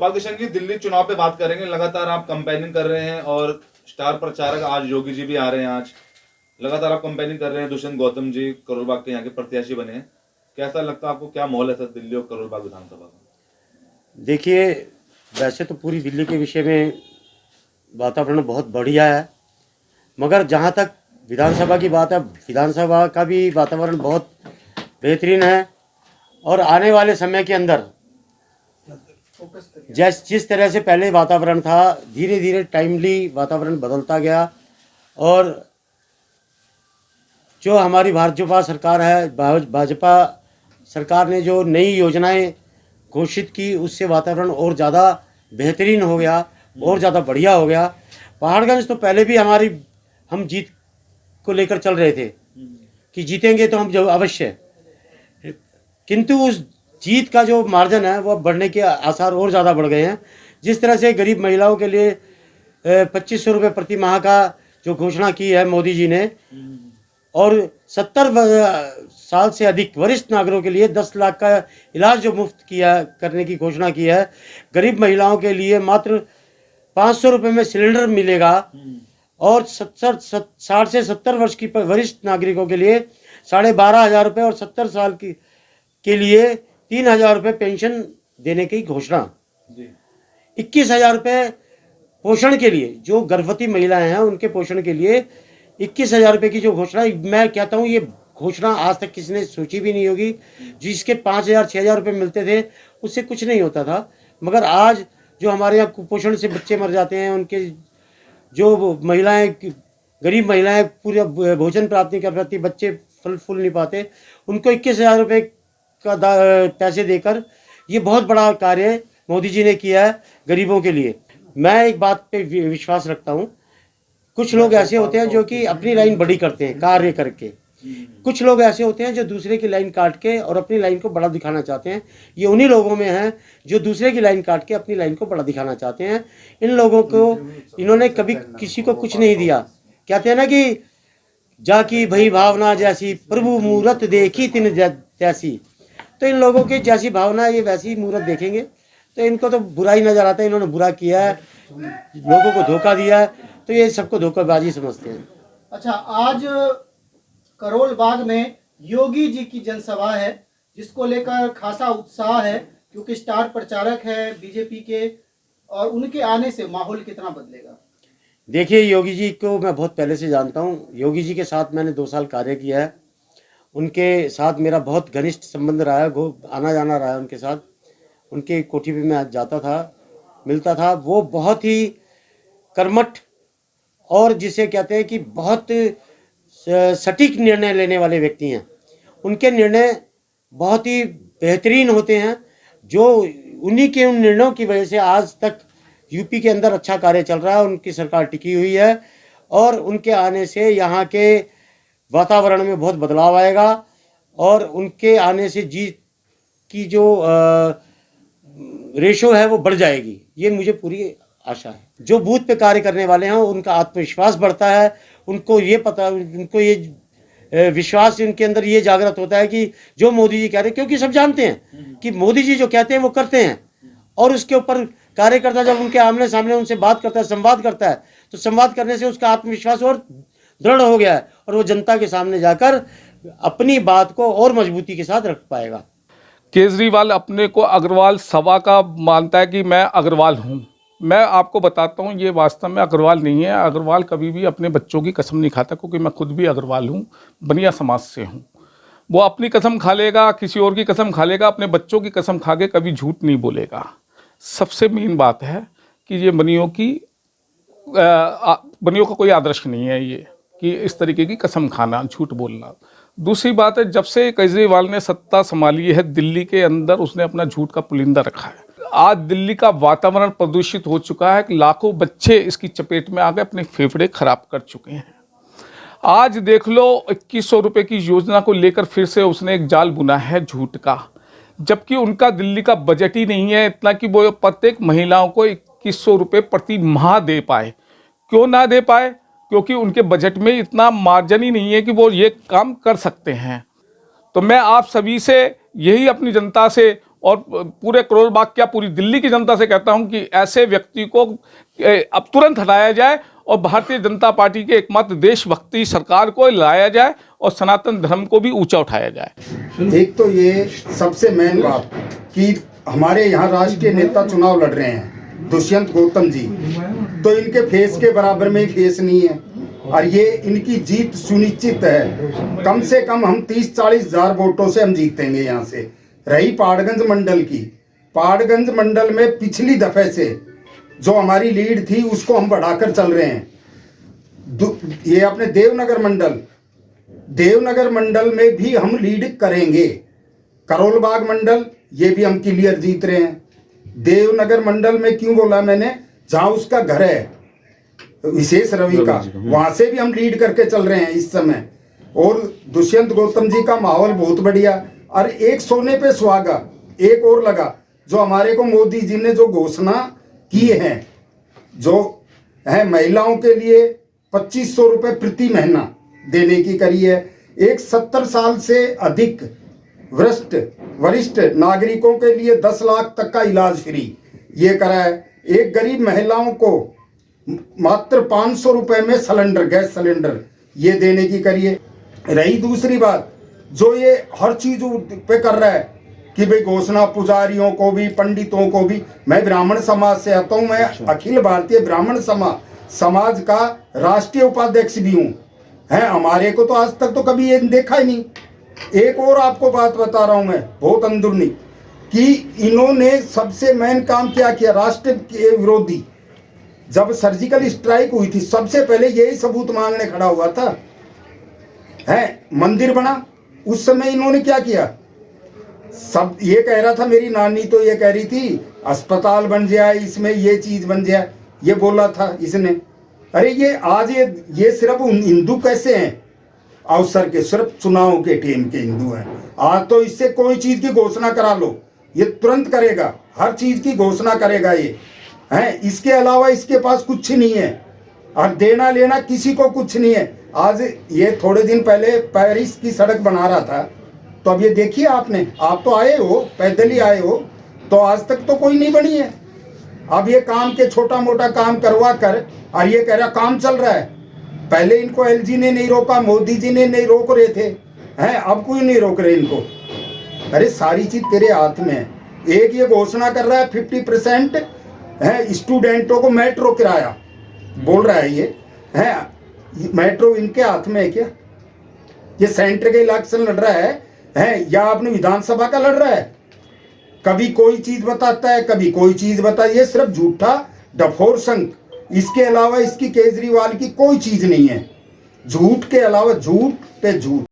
गोपाल कृष्ण जी, दिल्ली चुनाव पे बात करेंगे। लगातार आप कंपेनिंग कर रहे हैं और स्टार प्रचारक आज योगी जी भी आ रहे हैं। आज लगातार आप कंपेनिंग कर रहे हैं। दुष्यंत गौतम जी करोल बाग के यहाँ के प्रत्याशी बने हैं। कैसा लगता है आपको, क्या माहौल है सर दिल्ली और करोल बाग विधानसभा का? देखिए, वैसे तो पूरी दिल्ली के विषय में वातावरण बहुत बढ़िया है, मगर जहाँ तक विधानसभा की बात है, विधानसभा का भी वातावरण बहुत बेहतरीन है। और आने वाले समय के अंदर जिस तरह से पहले वातावरण था, धीरे धीरे टाइमली वातावरण बदलता गया। और जो हमारी भाजपा सरकार है, भाजपा सरकार ने जो नई योजनाएं घोषित की, उससे वातावरण और ज़्यादा बेहतरीन हो गया, और ज़्यादा बढ़िया हो गया। पहाड़गंज तो पहले भी हम जीत को लेकर चल रहे थे कि जीतेंगे तो हम जो अवश्य, किंतु उस जीत का जो मार्जिन है वह बढ़ने के आसार और ज़्यादा बढ़ गए हैं। जिस तरह से गरीब महिलाओं के लिए 2500 रुपये प्रति माह का जो घोषणा की है मोदी जी ने, और 70 साल से अधिक वरिष्ठ नागरिकों के लिए 10 लाख का इलाज जो मुफ्त करने की घोषणा की है। गरीब महिलाओं के लिए मात्र 500 रुपये में सिलेंडर मिलेगा, और 60 से 70 वर्ष की वरिष्ठ नागरिकों के लिए 12,500 रुपये, और 70 साल के लिए 3,000 रुपये पेंशन देने की घोषणा। 21,000 रुपये पोषण के लिए, जो गर्भवती महिलाएं हैं उनके पोषण के लिए 21,000 रुपये की जो घोषणा, मैं कहता हूँ ये घोषणा आज तक किसी ने सोची भी नहीं होगी। जिसके 5,000 6,000 रुपये मिलते थे उससे कुछ नहीं होता था, मगर आज जो हमारे यहाँ कुपोषण से बच्चे मर जाते हैं, उनके जो महिलाएं, गरीब महिलाएं पूरा भोजन प्राप्त नहीं कर पाती, बच्चे फल फूल नहीं पाते, उनको 21,000 रुपये का पैसे देकर ये बहुत बड़ा कार्य मोदी जी ने किया है गरीबों के लिए। मैं एक बात पे विश्वास रखता हूँ, कुछ लोग ऐसे होते हैं जो कि अपनी लाइन बड़ी करते हैं कार्य करके, कुछ लोग ऐसे होते हैं जो दूसरे की लाइन काट के और अपनी लाइन को बड़ा दिखाना चाहते हैं। ये उन्हीं लोगों में है जो दूसरे की लाइन काट के अपनी लाइन को बड़ा दिखाना चाहते हैं। इन लोगों को इन्होंने कभी किसी को कुछ नहीं दिया। कहते हैं ना कि जाकी भई भावना जैसी, प्रभु मूरत देखी तिन तैसी। तो इन लोगों की जैसी भावना, ये वैसी मूरत देखेंगे, तो इनको तो बुरा ही नजर आता है। इन्होंने बुरा किया है, लोगों को धोखा दिया है, तो ये सबको धोखाबाजी समझते हैं। अच्छा, आज करोल बाग में योगी जी की जनसभा है, जिसको लेकर खासा उत्साह है, क्योंकि स्टार प्रचारक है बीजेपी के, और उनके आने से माहौल कितना बदलेगा? देखिए, योगी जी को मैं बहुत पहले से जानता हूँ। योगी जी के साथ मैंने 2 साल कार्य किया है। उनके साथ मेरा बहुत घनिष्ठ संबंध रहा है, आना जाना रहा है उनके साथ। उनके कोठी पे मैं जाता था, मिलता था। वो बहुत ही कर्मठ, और जिसे कहते हैं कि बहुत सटीक निर्णय लेने वाले व्यक्ति हैं। उनके निर्णय बहुत ही बेहतरीन होते हैं, जो उन्हीं के उन निर्णयों की वजह से आज तक यूपी के अंदर अच्छा कार्य चल रहा है। उनकी सरकार टिकी हुई है, और उनके आने से यहाँ के वातावरण में बहुत बदलाव आएगा, और उनके आने से जीत की जो रेशो है वो बढ़ जाएगी, ये मुझे पूरी आशा है। जो बूथ पे कार्य करने वाले हैं उनका आत्मविश्वास बढ़ता है। उनको ये विश्वास इनके अंदर ये जागृत होता है कि जो मोदी जी कह रहे हैं, क्योंकि सब जानते हैं कि मोदी जी जो कहते हैं वो करते हैं, और उसके ऊपर कार्यकर्ता जब उनके आमने सामने उनसे बात करता है, संवाद करता है, तो संवाद करने से उसका आत्मविश्वास और दृढ़ हो गया है, और वो जनता के सामने जाकर अपनी बात को और मजबूती के साथ रख पाएगा। केजरीवाल अपने को अग्रवाल सभा का मानता है कि मैं अग्रवाल हूँ। मैं आपको बताता हूँ, ये वास्तव में अग्रवाल नहीं है। अग्रवाल कभी भी अपने बच्चों की कसम नहीं खाता, क्योंकि मैं खुद भी अग्रवाल हूँ, बनिया समाज से हूँ। वो अपनी कसम खा लेगा, किसी और की कसम खा लेगा, अपने बच्चों की कसम खा के कभी झूठ नहीं बोलेगा। सबसे मेन बात है कि ये बनियों का कोई आदर्श नहीं है ये, कि इस तरीके की कसम खाना, झूठ बोलना। दूसरी बात है, जब से केजरीवाल ने सत्ता संभाली है दिल्ली के अंदर, उसने अपना झूठ का पुलिंदा रखा है। आज दिल्ली का वातावरण प्रदूषित हो चुका है कि लाखों बच्चे इसकी चपेट में आ गए, अपने फेफड़े खराब कर चुके हैं। आज देख लो, 2100 रुपये की योजना को लेकर फिर से उसने एक जाल बुना है झूठ का, जबकि उनका दिल्ली का बजट ही नहीं है इतना कि वो प्रत्येक महिलाओं को 2100 रुपये प्रति माह दे पाए। क्यों ना दे पाए? क्योंकि उनके बजट में इतना मार्जिन ही नहीं है कि वो ये काम कर सकते हैं। तो मैं आप सभी से यही, अपनी जनता से और पूरे करोल बाग क्या पूरी दिल्ली की जनता से कहता हूं कि ऐसे व्यक्ति को अब तुरंत हटाया जाए और भारतीय जनता पार्टी के एकमात्र देशभक्ति सरकार को लाया जाए और सनातन धर्म को भी ऊंचा उठाया जाए। एक तो ये सबसे मेन बात कि हमारे यहाँ राष्ट्रीय नेता चुनाव लड़ रहे हैं दुष्यंत गौतम जी, तो इनके फेस के बराबर में ही फेस नहीं है और ये इनकी जीत सुनिश्चित है। कम से कम हम 30-40 हजार वोटों से हम जीतेंगे यहाँ से। रही पहाड़गंज मंडल की, पहाड़गंज मंडल में पिछली दफे से जो हमारी लीड थी उसको हम बढ़ाकर चल रहे हैं। ये अपने देवनगर मंडल में भी हम लीड करेंगे। करोल बाग मंडल ये भी हम क्लियर जीत रहे हैं। देवनगर मंडल में क्यों बोला मैंने, जहां उसका घर है विशेष रवि का, वहां से भी हम लीड करके चल रहे हैं इस समय। और दुष्यंत गौतम जी का माहौल बहुत बढ़िया। और एक सोने पे सुहागा एक और लगा, जो हमारे को मोदी जी ने जो घोषणा की है, जो है महिलाओं के लिए 2500 रुपये प्रति महीना देने की करी है। एक 70 साल से अधिक वरिष्ठ नागरिकों के लिए 10 लाख तक का इलाज फ्री ये करा है। एक गरीब महिलाओं को मात्र 500 रुपये में सिलेंडर, गैस सिलेंडर ये देने की करी है। रही दूसरी बात, जो ये हर चीज पे कर रहा है कि भाई घोषणा पुजारियों को भी, पंडितों को भी। मैं ब्राह्मण समाज से आता हूँ, मैं अखिल भारतीय ब्राह्मण समाज का राष्ट्रीय उपाध्यक्ष भी हूँ। है हमारे को तो आज तक तो कभी ये देखा ही नहीं। एक और आपको बात बता रहा हूँ मैं, बहुत अंदरूनी, कि इन्होंने सबसे मेन काम क्या किया राष्ट्र के विरोधी। जब सर्जिकल स्ट्राइक हुई थी, सबसे पहले यही सबूत मांगने खड़ा हुआ था। है मंदिर बना, उस समय इन्होंने क्या किया, सब ये कह रहा था, मेरी नानी तो ये कह रही थी अस्पताल बन जाए, इसमें ये चीज बन जाए, ये बोला था इसने। अरे ये आज ये सिर्फ हिंदू कैसे हैं, अवसर के सिर्फ चुनाव के टीम के हिंदू हैं। आज तो इससे कोई चीज की घोषणा करा लो, ये तुरंत करेगा, हर चीज की घोषणा करेगा ये है। इसके अलावा इसके पास कुछ नहीं है और देना लेना किसी को कुछ नहीं है। आज ये थोड़े दिन पहले पेरिस की सड़क बना रहा था, तो अब ये देखिए आपने, आप तो आए हो, पैदल ही आए हो, तो आज तक तो कोई नहीं बनी है। अब ये काम के छोटा मोटा काम करवा कर और ये कह रहा काम चल रहा है। पहले इनको एलजी ने नहीं रोका, मोदी जी ने नहीं रोक रहे थे, हैं अब कोई नहीं रोक रहे इनको। अरे सारी चीज तेरे हाथ में है। एक ये घोषणा कर रहा है 50% है स्टूडेंटों को मेट्रो किराया बोल रहा है, ये है मेट्रो इनके हाथ में है क्या? ये सेंटर के इलेक्शन लड़ रहा है या अपनी विधानसभा का लड़ रहा है? कभी कोई चीज बताता है, कभी कोई चीज बताता है। ये सिर्फ झूठा डफोर संघ, इसके अलावा इसकी केजरीवाल की कोई चीज नहीं है। झूठ के अलावा झूठ पे झूठ।